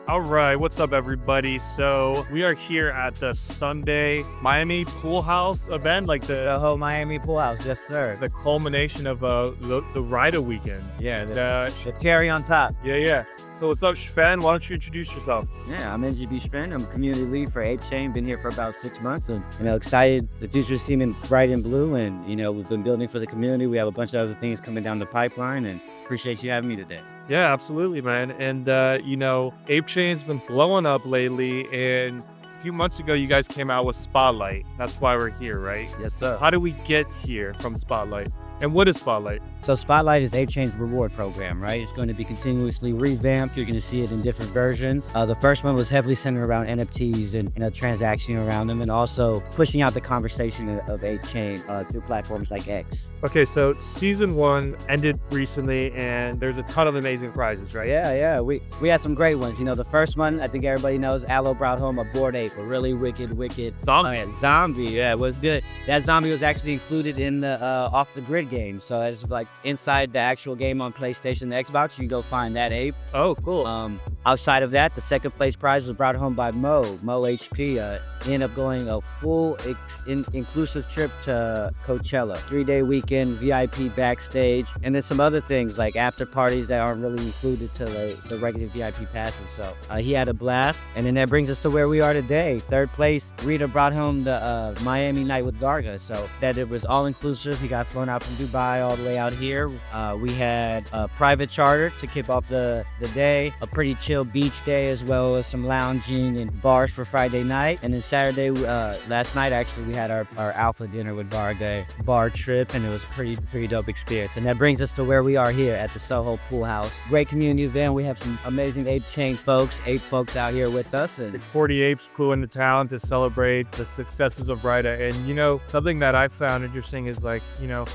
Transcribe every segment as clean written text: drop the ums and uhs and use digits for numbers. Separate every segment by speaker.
Speaker 1: All right, what's up, everybody? So we are here at the Sunday Miami Pool House event, like the
Speaker 2: Soho Miami Pool House, yes sir.
Speaker 1: the culmination of the Rida weekend.
Speaker 2: Yeah, the cherry on top.
Speaker 1: Yeah. So what's up, Shpend? Why don't you introduce yourself?
Speaker 2: Yeah, I'm Shpend. I'm community lead for ApeChain. Been here for about 6 months, and excited. The future's seeming bright and blue, and we've been building for the community. We have a bunch of other things coming down the pipeline, and appreciate you having me today.
Speaker 1: Yeah, absolutely, man. And ApeChain's been blowing up lately, and a few months ago, you guys came out with Spotlight. That's why we're here, right?
Speaker 2: Yes, sir.
Speaker 1: How did we get here from Spotlight? And what is Spotlight?
Speaker 2: So Spotlight is ApeChain's reward program, right? It's going to be continuously revamped. You're going to see it in different versions. The first one was heavily centered around NFTs and a transaction around them, and also pushing out the conversation of ApeChain through platforms like X.
Speaker 1: Okay, so season 1 ended recently, and there's a ton of amazing prizes, right?
Speaker 2: Yeah. We had some great ones. The first one, I think everybody knows, Aloe brought home a Bored Ape, a really wicked
Speaker 1: Zombie.
Speaker 2: zombie. Yeah, it was good. That zombie was actually included in the Off the Grid game. So it's like inside the actual game on PlayStation and Xbox, you can go find that ape.
Speaker 1: Oh, cool.
Speaker 2: Outside of that, the second place prize was brought home by Mo HP. Ended up going a full inclusive trip to Coachella, 3-day weekend, VIP backstage, and then some other things like after parties that aren't really included to the regular VIP passes. So he had a blast, and then that brings us to where we are today. Third place, Rida brought home the Miami night with Zarga, so that it was all inclusive. He got flown out from Dubai all the way out here. We had a private charter to kick off the day, a pretty chill beach day, as well as some lounging and bars for Friday night. And then Saturday, last night actually, we had our alpha dinner with bar trip, and it was a pretty dope experience. And that brings us to where we are here at the Soho Pool House. Great community event. We have some amazing ApeChain folks out here with us. And
Speaker 1: 40 apes flew into town to celebrate the successes of Rida. And something that I found interesting is I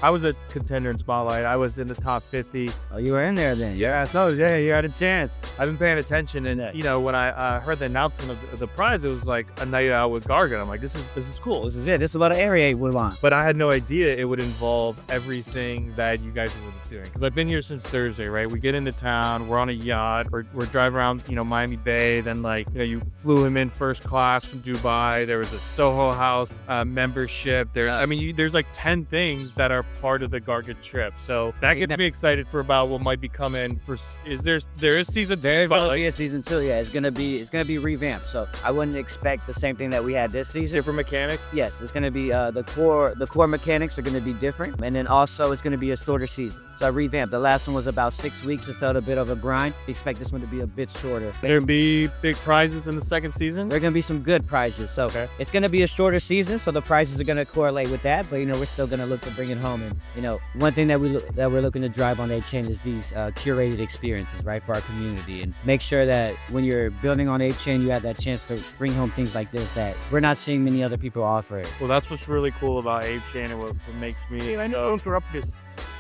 Speaker 1: was a contender in Spotlight. I was in the top 50.
Speaker 2: Oh, you were in there then?
Speaker 1: Yeah, so yeah, you had a chance. I've been paying attention, and when I heard the announcement of the prize, it was like a night out with Gargan. I'm like, this is cool.
Speaker 2: This is it. This is what an area we want.
Speaker 1: But I had no idea it would involve everything that you guys are doing. Because I've been here since Thursday, right? We get into town, we're on a yacht, we're driving around, Miami Bay. Then you flew him in first class from Dubai. There was a Soho House membership. There's like 10 things that are part of the Gargan trip. So that gets me excited for about what might be coming. There is season 2.
Speaker 2: There will be a season 2. Yeah, it's gonna be revamped. So I wouldn't expect the same thing that we had this season.
Speaker 1: Different mechanics?
Speaker 2: Yes, it's gonna be the core mechanics are gonna be different, and then also it's gonna be a shorter season. So I revamped. The last one was about 6 weeks. It felt a bit of a grind. Expect this one to be a bit shorter.
Speaker 1: There will be big prizes in the second season?
Speaker 2: There are gonna be some good prizes. So It's gonna be a shorter season, so the prizes are gonna correlate with that. But we're still gonna look to bring it home. And one thing that we're looking to drive on ApeChain is these curated experiences, right, for our community, and make sure that when you're building on ApeChain, you have that chance to bring home things like this that we're not seeing many other people offer it.
Speaker 1: Well, that's what's really cool about ApeChain, and what makes me. I know, interrupt this.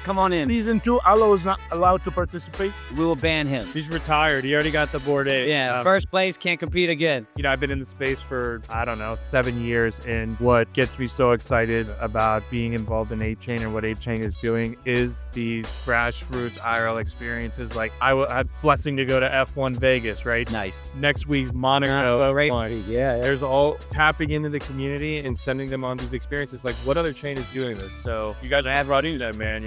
Speaker 2: Come on in.
Speaker 3: Season 2, Aloe is not allowed to participate.
Speaker 2: We will ban him.
Speaker 1: He's retired. He already got the Bored Ape.
Speaker 2: Yeah, first place, can't compete again.
Speaker 1: I've been in the space for, 7 years, and what gets me so excited about being involved in ApeChain and what ApeChain is doing is these grassroots IRL experiences. Like, I had blessing to go to F1 Vegas, right?
Speaker 2: Nice.
Speaker 1: Next week's Monaco.
Speaker 2: Right. Yeah.
Speaker 1: There's all tapping into the community and sending them on these experiences. Like, what other chain is doing this? So you guys are have brought into that, man.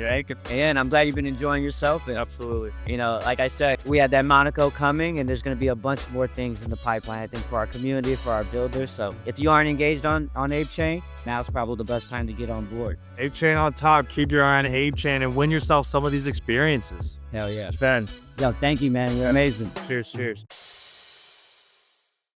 Speaker 2: And I'm glad you've been enjoying yourself. And,
Speaker 1: absolutely.
Speaker 2: Like I said, we had that Monaco coming, and there's going to be a bunch more things in the pipeline, I think, for our community, for our builders. So if you aren't engaged on ApeChain, now's probably the best time to get on board.
Speaker 1: ApeChain on top. Keep your eye on ApeChain and win yourself some of these experiences.
Speaker 2: Hell yeah.
Speaker 1: Shpend.
Speaker 2: Yo, thank you, man. You're amazing.
Speaker 1: Cheers.